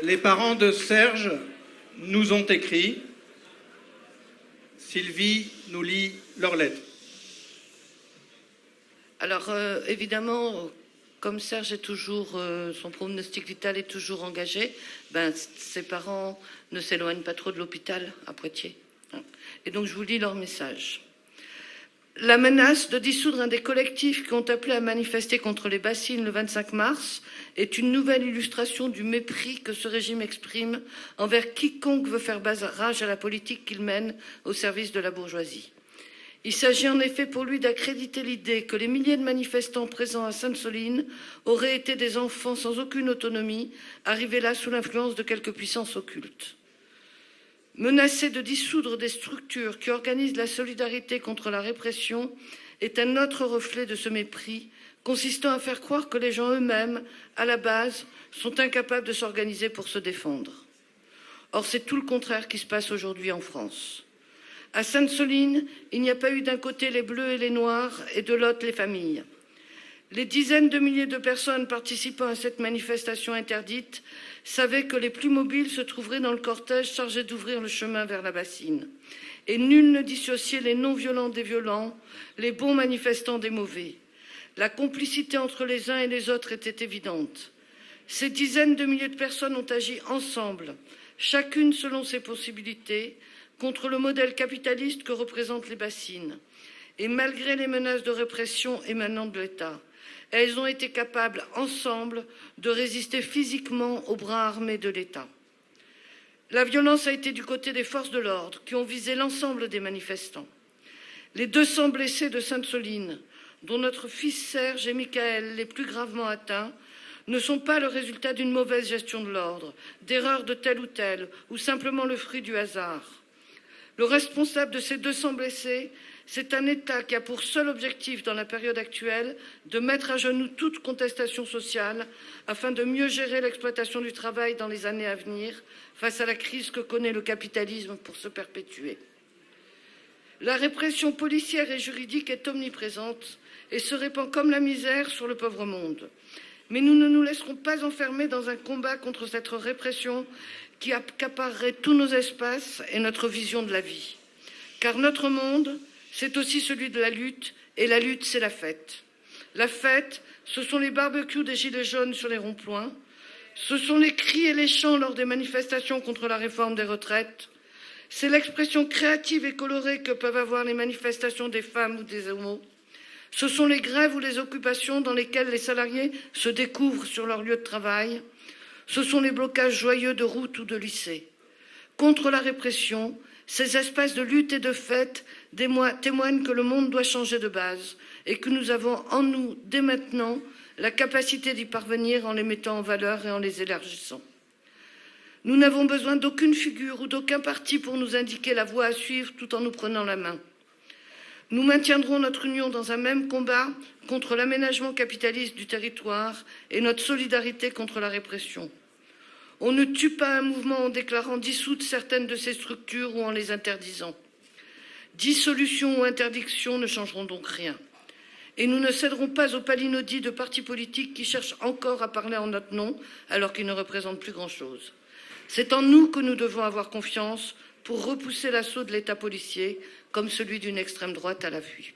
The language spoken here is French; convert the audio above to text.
Les parents de Serge nous ont écrit. Sylvie nous lit leur lettre. Alors, évidemment, comme Serge est toujours, son pronostic vital est toujours engagé, ses parents ne s'éloignent pas trop de l'hôpital à Poitiers. Et donc, je vous lis leur message. La menace de dissoudre un des collectifs qui ont appelé à manifester contre les bassines le 25 mars est une nouvelle illustration du mépris que ce régime exprime envers quiconque veut faire barrage à la politique qu'il mène au service de la bourgeoisie. Il s'agit en effet pour lui d'accréditer l'idée que les milliers de manifestants présents à Sainte-Soline auraient été des enfants sans aucune autonomie, arrivés là sous l'influence de quelques puissances occultes. Menacer de dissoudre des structures qui organisent la solidarité contre la répression est un autre reflet de ce mépris, consistant à faire croire que les gens eux-mêmes, à la base, sont incapables de s'organiser pour se défendre. Or, c'est tout le contraire qui se passe aujourd'hui en France. À Sainte-Soline, il n'y a pas eu d'un côté les bleus et les noirs et de l'autre les familles. Les dizaines de milliers de personnes participant à cette manifestation interdite savaient que les plus mobiles se trouveraient dans le cortège chargé d'ouvrir le chemin vers la bassine. Et nul ne dissociait les non-violents des violents, les bons manifestants des mauvais. La complicité entre les uns et les autres était évidente. Ces dizaines de milliers de personnes ont agi ensemble, chacune selon ses possibilités, contre le modèle capitaliste que représentent les bassines. Et malgré les menaces de répression émanant de l'État, elles ont été capables, ensemble, de résister physiquement aux bras armés de l'État. La violence a été du côté des forces de l'ordre, qui ont visé l'ensemble des manifestants. Les 200 blessés de Sainte-Soline, dont notre fils Serge et Michael, les plus gravement atteints, ne sont pas le résultat d'une mauvaise gestion de l'ordre, d'erreurs de tel ou simplement le fruit du hasard. Le responsable de ces 200 blessés, c'est un État qui a pour seul objectif, dans la période actuelle, de mettre à genoux toute contestation sociale afin de mieux gérer l'exploitation du travail dans les années à venir face à la crise que connaît le capitalisme pour se perpétuer. La répression policière et juridique est omniprésente et se répand comme la misère sur le pauvre monde. Mais nous ne nous laisserons pas enfermer dans un combat contre cette répression qui accaparerait tous nos espaces et notre vision de la vie. Car notre monde, c'est aussi celui de la lutte, et la lutte, c'est la fête. La fête, ce sont les barbecues des gilets jaunes sur les ronds-points, ce sont les cris et les chants lors des manifestations contre la réforme des retraites, c'est l'expression créative et colorée que peuvent avoir les manifestations des femmes ou des homos, ce sont les grèves ou les occupations dans lesquelles les salariés se découvrent sur leur lieu de travail, ce sont les blocages joyeux de routes ou de lycées. Contre la répression, ces espaces de lutte et de fête témoignent que le monde doit changer de base et que nous avons en nous, dès maintenant, la capacité d'y parvenir en les mettant en valeur et en les élargissant. Nous n'avons besoin d'aucune figure ou d'aucun parti pour nous indiquer la voie à suivre tout en nous prenant la main. Nous maintiendrons notre union dans un même combat contre l'aménagement capitaliste du territoire et notre solidarité contre la répression. On ne tue pas un mouvement en déclarant dissoudre certaines de ses structures ou en les interdisant. Dissolution ou interdiction ne changeront donc rien. Et nous ne céderons pas aux palinodies de partis politiques qui cherchent encore à parler en notre nom alors qu'ils ne représentent plus grand-chose. C'est en nous que nous devons avoir confiance pour repousser l'assaut de l'État policier comme celui d'une extrême droite à l'affût.